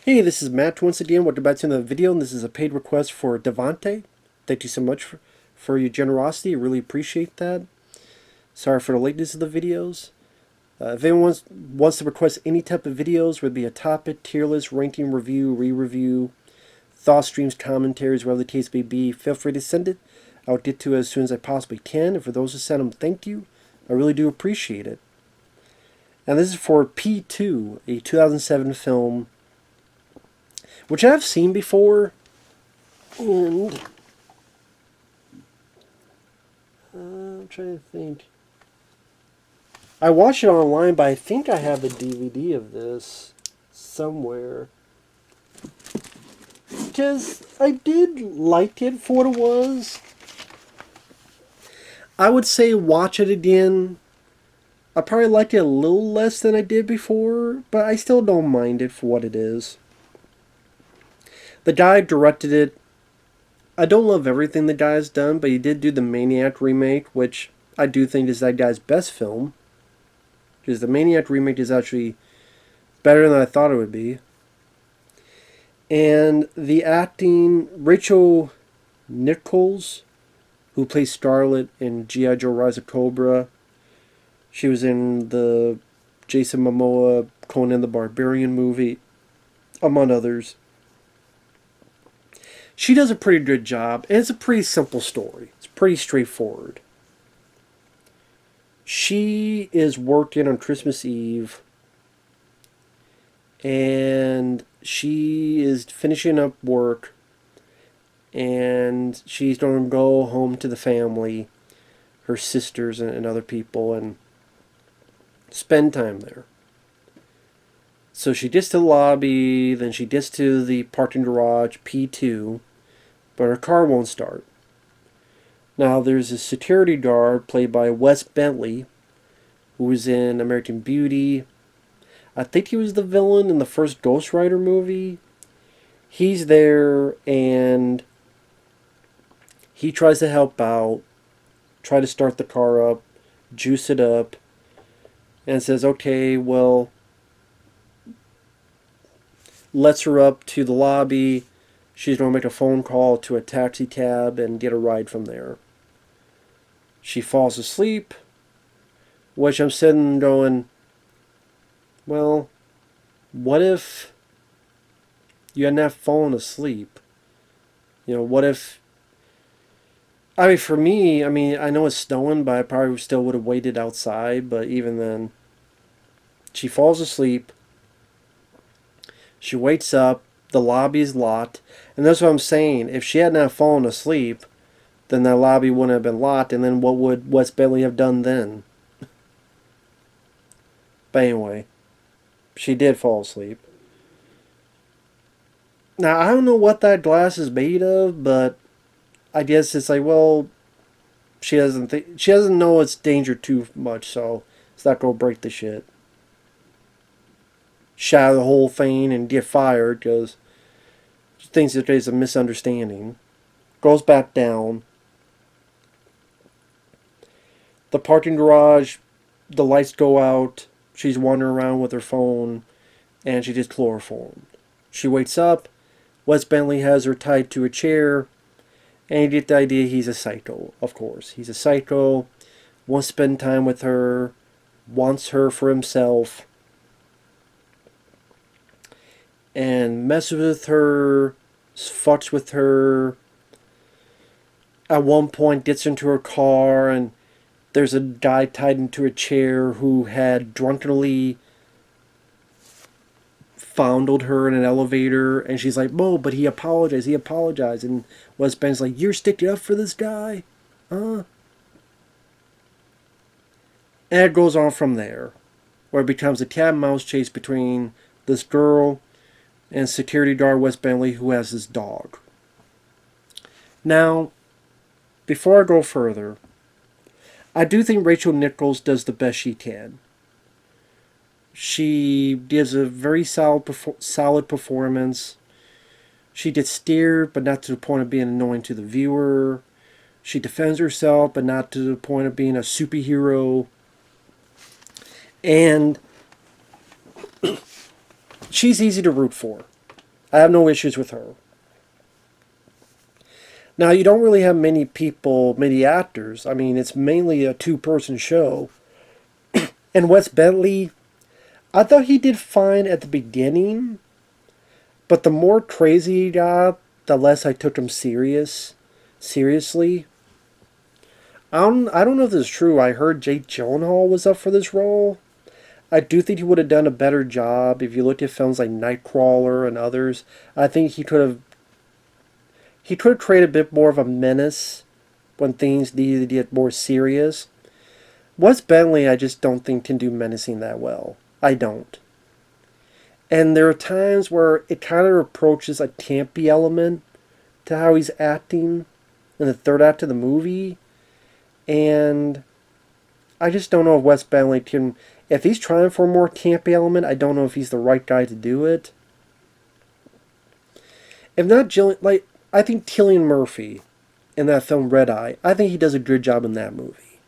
Hey, this is Matt once again. Welcome back to another video, and this is a paid request for Devonte. Thank you so much for your generosity. I really appreciate that. Sorry for the lateness of the videos. If anyone wants to request any type of videos, whether it be a topic, tier list, ranking, review, re-review, thought streams, commentaries, whatever the case may be, feel free to send it. I'll get to it as soon as I possibly can. And for those who send them, thank you. I really do appreciate it. And this is for P2, a 2007 film which I've seen before, and I'm trying to think. I watched it online, but I think I have the DVD of this somewhere. Because I did like it for what it was. I would say watch it again. I probably liked it a little less than I did before, but I still don't mind it for what it is. The guy directed it. I don't love everything the guy has done, but he did do the Maniac remake, which I do think is that guy's best film. Because the Maniac remake is actually better than I thought it would be. And the acting, Rachel Nichols, who plays Scarlet in G.I. Joe Rise of Cobra. She was in the Jason Momoa Conan the Barbarian movie, among others. She does a pretty good job, and it's a pretty simple story. It's pretty straightforward. She is working on Christmas Eve, and she is finishing up work, and she's going to go home to the family, her sisters and other people, and spend time there. So she gets to the lobby, then she gets to the parking garage, P2, but her car won't start. Now there's a security guard played by Wes Bentley, who was in American Beauty. I think he was the villain in the first Ghost Rider movie. He's there and he tries to help out, try to start the car up, juice it up, and says, okay, well, lets her up to the lobby. She's going to make a phone call to a taxi cab and get a ride from there. She falls asleep, which I'm sitting going, well, what if you hadn't have fallen asleep? You know, what if... I mean, for me, I know it's snowing, but I probably still would have waited outside, but even then, she falls asleep. She wakes up, the lobby is locked, and that's what I'm saying. If she had not fallen asleep, then that lobby wouldn't have been locked, and then what would Wes Bentley have done then? But anyway, she did fall asleep. Now, I don't know what that glass is made of, but I guess it's like, well, she doesn't know it's danger too much, so it's not going to break the shit. Shatter the whole thing and get fired because she thinks that there's a misunderstanding. Goes back down. The parking garage, the lights go out. She's wandering around with her phone and she gets chloroformed. She wakes up. Wes Bentley has her tied to a chair. And you get the idea he's a psycho, of course. He's a psycho, wants to spend time with her, wants her for himself, and messes with her, fucks with her. At one point gets into her car and there's a guy tied into a chair who had drunkenly fondled her in an elevator, and she's like, "Whoa, but he apologized," and Wes Ben's like, "You're sticking up for this guy? Huh?" And it goes on from there, where it becomes a cat and mouse chase between this girl and security guard Wes Bentley, who has his dog. Now, before I go further, I do think Rachel Nichols does the best she can. She gives a very solid performance. She gets steered, but not to the point of being annoying to the viewer. She defends herself, but not to the point of being a superhero. And she's easy to root for. I have no issues with her. Now, you don't really have many people, many actors. I mean, it's mainly a two-person show. And Wes Bentley, I thought he did fine at the beginning, but the more crazy he got, the less I took him seriously. I don't know if this is true. I heard Jake Gyllenhaal was up for this role. I do think he would have done a better job if you look at films like Nightcrawler and others. I think he could have created a bit more of a menace when things needed to get more serious. Wes Bentley, I just don't think can do menacing that well. I don't. And there are times where it kind of approaches a campy element to how he's acting in the third act of the movie. And I just don't know if Wes Bentley can... If he's trying for a more campy element, I don't know if he's the right guy to do it. If not Gillian... I think Cillian Murphy in that film Red Eye, I think he does a good job in that movie.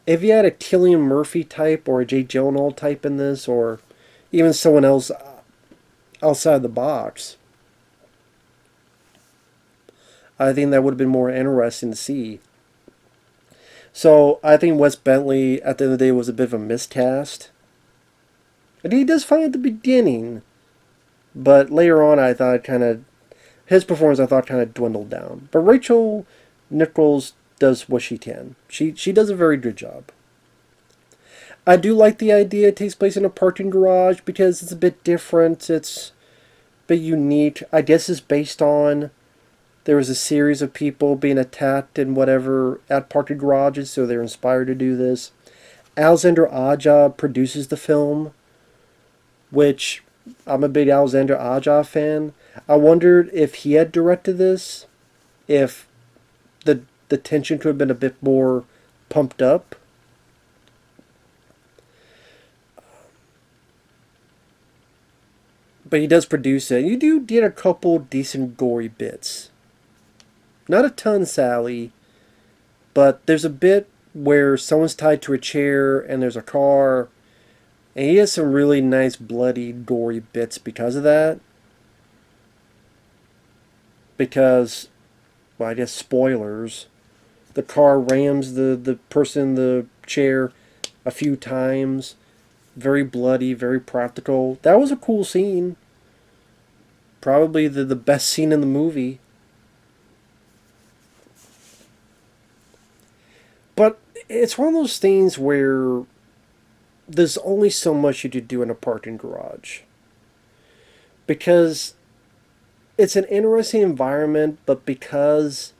If you had a Cillian Murphy type or a Jake Gyllenhaal type in this, or even someone else outside the box, I think that would have been more interesting to see. So I think Wes Bentley, at the end of the day, was a bit of a miscast. And he does fine at the beginning, but later on I thought his performance I thought kind of dwindled down. But Rachel Nichols does what she can. She does a very good job. I do like the idea it takes place in a parking garage because it's a bit different. It's a bit unique. I guess it's based on there was a series of people being attacked and whatever at parking garages, so they're inspired to do this. Alexandre Aja produces the film, which I'm a big Alexandre Aja fan. I wondered if he had directed this, if the tension could have been a bit more pumped up. But he does produce it. You do get a couple decent gory bits. Not a ton, Sally, but there's a bit where someone's tied to a chair and there's a car, and he has some really nice bloody, gory bits because of that. Because, well, I guess spoilers, the car rams the person in the chair a few times. Very bloody, very practical. That was a cool scene. Probably the best scene in the movie. But it's one of those things where there's only so much you could do in a parking garage. Because it's an interesting environment, but because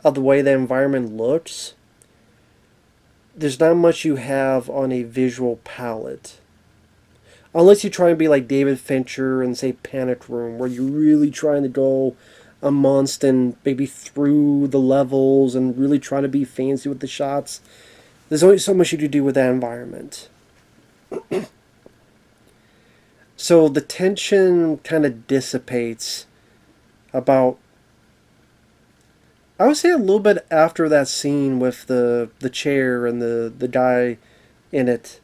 of the way the environment looks, there's not much you have on a visual palette. Unless you try and be like David Fincher and say Panic Room, where you're really trying to go amongst and maybe through the levels and really trying to be fancy with the shots. There's only so much you can do with that environment. So the tension kind of dissipates about, I would say, a little bit after that scene with the chair and the guy in it.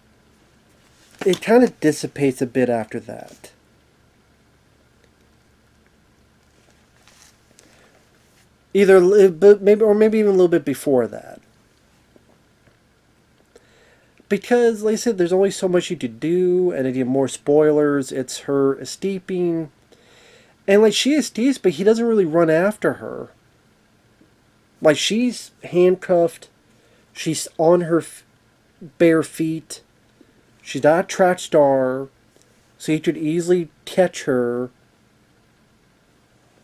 It kind of dissipates a bit after that. Either maybe even a little bit before that. Because, like I said, there's only so much you could do, and if you have more spoilers, it's her escaping. And, like, she escapes, but he doesn't really run after her. Like, she's handcuffed. She's on her bare feet. She's not a track star, so he could easily catch her.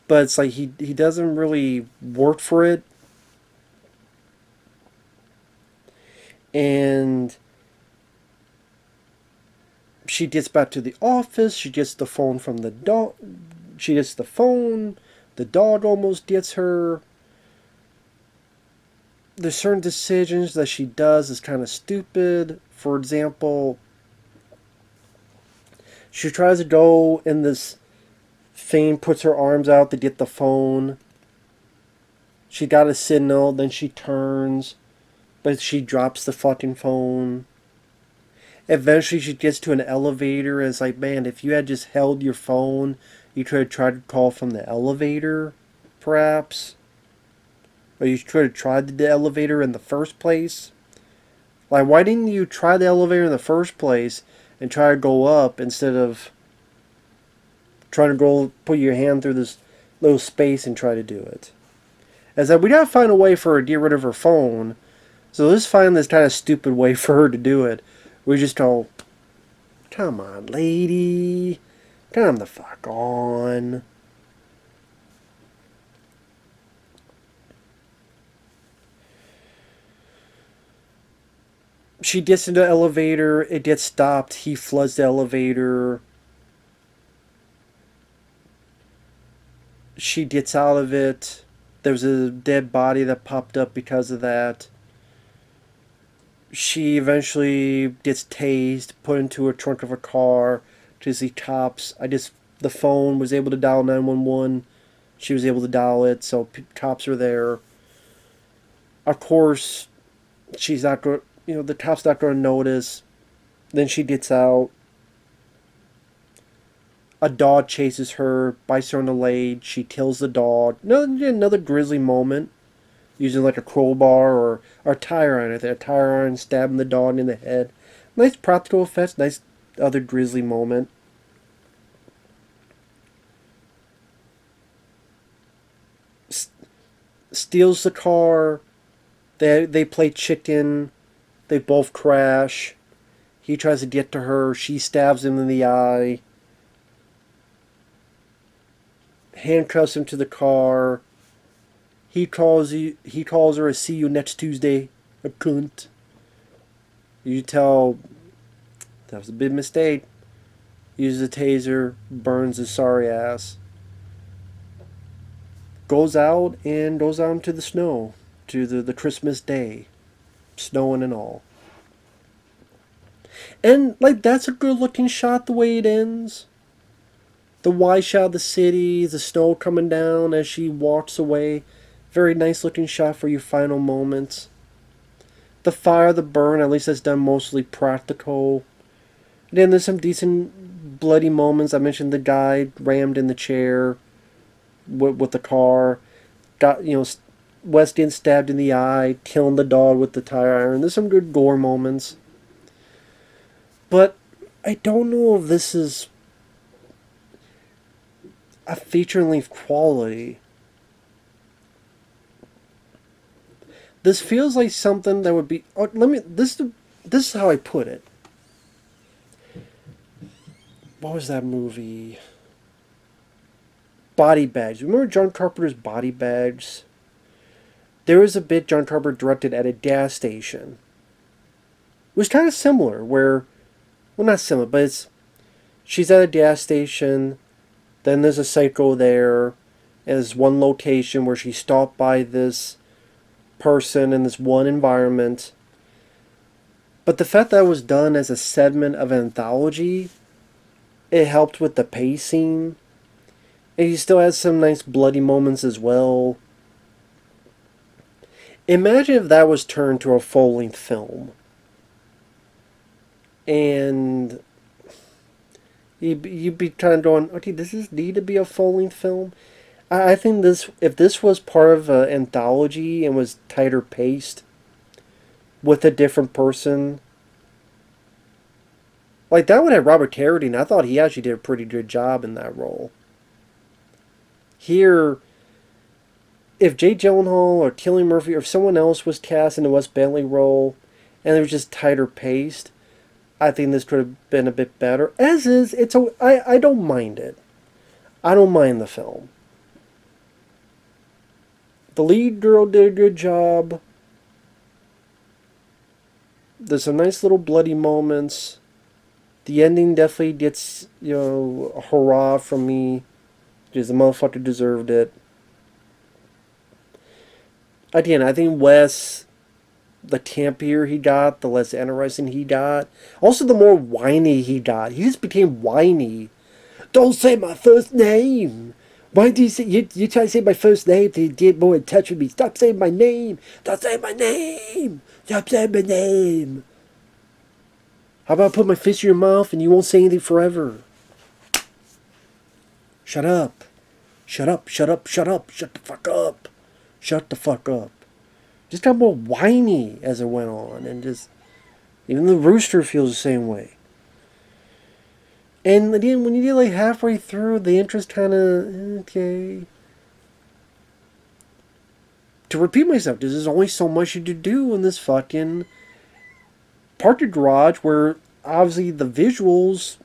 But it's like he doesn't really work for it. And she gets back to the office. She gets the phone from the dog. She gets the phone. The dog almost gets her. There's certain decisions that she does is kind of stupid. For example, she tries to go in this thing, puts her arms out to get the phone. She got a signal, then she turns, but she drops the fucking phone. Eventually she gets to an elevator and it's like, man, if you had just held your phone, You could have tried to call from the elevator, perhaps. Or you could have tried the elevator in the first place. Like, why didn't you try the elevator in the first place and try to go up instead of trying to go put your hand through this little space and try to do it? As that we gotta find a way for her to get rid of her phone. So let's find this kind of stupid way for her to do it. We just go, come on, lady. Come the fuck on. She gets into the elevator. It gets stopped. He floods the elevator. She gets out of it. There's a dead body that popped up because of that. She eventually gets tased, put into a trunk of a car to see cops. The phone was able to dial 911. She was able to dial it, so cops are there. Of course, she's not going. The cops not going to notice. Then she gets out. A dog chases her, bites her on the leg. She kills the dog. Another grisly moment. Using like a crowbar or a tire iron. A tire iron stabbing the dog in the head. Nice practical effects. Nice other grisly moment. Steals the car. They play chicken. They both crash. He tries to get to her. She stabs him in the eye. Handcuffs him to the car. He calls her a see you next Tuesday, a cunt. You tell that was a big mistake. Uses a taser, burns his sorry ass. Goes out into the snow. To the Christmas day. Snowing and all. And like that's a good looking shot the way it ends. The wide shot of the city, the snow coming down as she walks away. Very nice looking shot for your final moments. The fire, the burn, at least that's done mostly practical. And then there's some decent bloody moments. I mentioned the guy rammed in the chair with the car. Got West getting stabbed in the eye, killing the dog with the tire iron. There's some good gore moments. But I don't know if this is a feature-length quality. This feels like something that would be... This is how I put it. What was that movie? Body Bags. Remember John Carpenter's Body Bags? There was a bit John Carpenter directed at a gas station. It was kind of similar, where... Well, not similar, but she's at a gas station, then there's a psycho there, and there's one location where she's stopped by this person in this one environment. But the fact that it was done as a segment of an anthology, it helped with the pacing. And he still has some nice bloody moments as well. Imagine if that was turned to a full-length film. And you'd be kind of going, okay, does this need to be a full-length film? I think if this was part of an anthology and was tighter paced with a different person, like that would have Robert Carradine. I thought he actually did a pretty good job in that role. Here, if Jake Gyllenhaal or Cillian Murphy or if someone else was cast in the Wes Bentley role and it was just tighter paced, I think this could have been a bit better. As is, I don't mind it. I don't mind the film. The lead girl did a good job. There's some nice little bloody moments. The ending definitely gets, a hurrah from me. Because the motherfucker deserved it. Again, I think Wes, the campier he got, the less interesting he got. Also, the more whiny he got. He just became whiny. Don't say my first name. Why do you say you try to say my first name to get more in touch with me? Stop saying my name. Stop saying my name. Stop saying my name. How about I put my fist in your mouth and you won't say anything forever? shut up. Shut up, shut up, shut up, shut the fuck up. Shut the fuck up. Just got more whiny as it went on, and just even the rooster feels the same way. And then when you get like halfway through, the interest kind of okay. To repeat myself, there's only so much you to do in this fucking parking garage where obviously the visuals,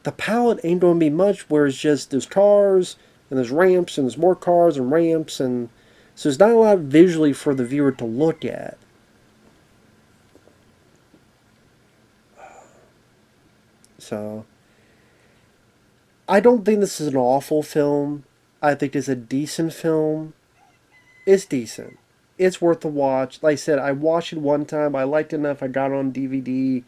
the palette ain't going to be much. Where it's just there's cars and there's ramps and there's more cars and ramps, and so there's not a lot visually for the viewer to look at. So I don't think this is an awful film. I think it's a decent film. It's decent. It's worth the watch. Like I said, I watched it one time. I liked it enough. I got it on DVD.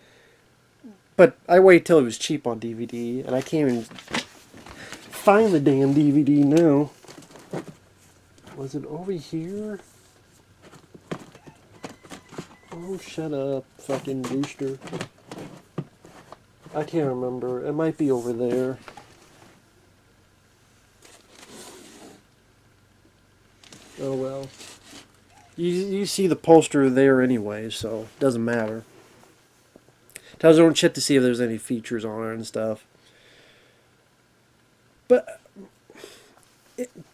But I waited till it was cheap on DVD. And I can't even find the damn DVD now. Was it over here? Oh, shut up, fucking rooster. I can't remember. It might be over there. Oh well. You see the poster there anyway, so it doesn't matter. Tells you don't check to see if there's any features on it and stuff. But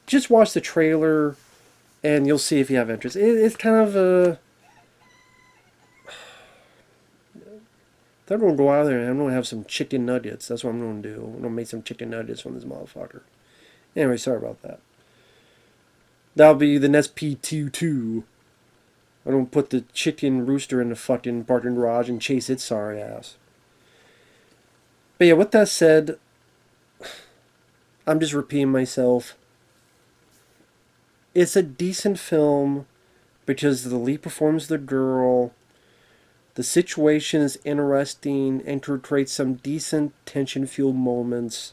just watch the trailer and you'll see if you have interest. It's kind of a... I'm going to go out there and I'm going to have some chicken nuggets. That's what I'm going to do. I'm going to make some chicken nuggets from this motherfucker. Anyway, sorry about that. That'll be the next P22. I don't put the chicken rooster in the fucking parking garage and chase its sorry ass. But yeah, with that said, I'm just repeating myself. It's a decent film because the lead performs the girl. The situation is interesting and creates some decent tension-fueled moments.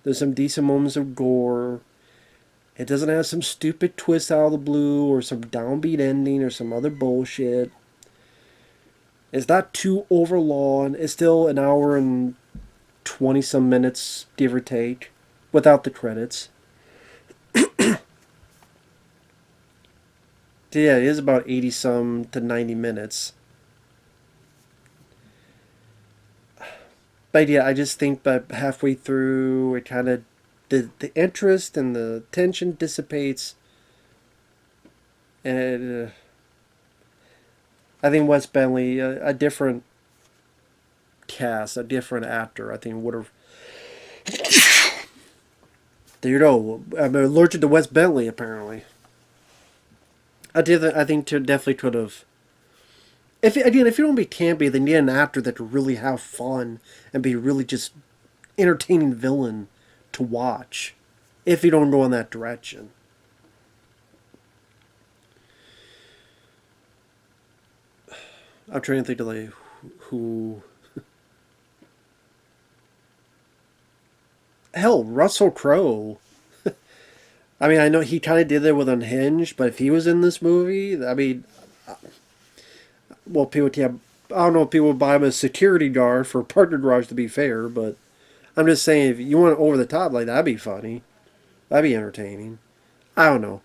There's some decent moments of gore. It doesn't have some stupid twist out of the blue or some downbeat ending or some other bullshit. It's not too overlong. It's still an hour and 20-some minutes, give or take, without the credits. Yeah, it is about 80-some to 90 minutes. But yeah, I just think that halfway through, it kind of, the interest and the tension dissipates. And I think Wes Bentley, a different cast, a different actor, I think would have... There you go. I'm allergic to Wes Bentley, apparently. I think definitely could have... If you don't be campy, then you need an actor that could really have fun and be really just entertaining villain to watch. If you don't go in that direction. I'm trying to think of like who. Hell, Russell Crowe. I mean, I know he kind of did that with Unhinged, but if he was in this movie, I mean, well, people can't. I don't know if people would buy him as security guard for partner garage. To be fair, but I'm just saying, if you want over the top like that'd be funny, that'd be entertaining. I don't know.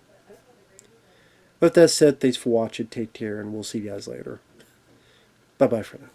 With that said, thanks for watching. Take care, and we'll see you guys later. Bye bye for now.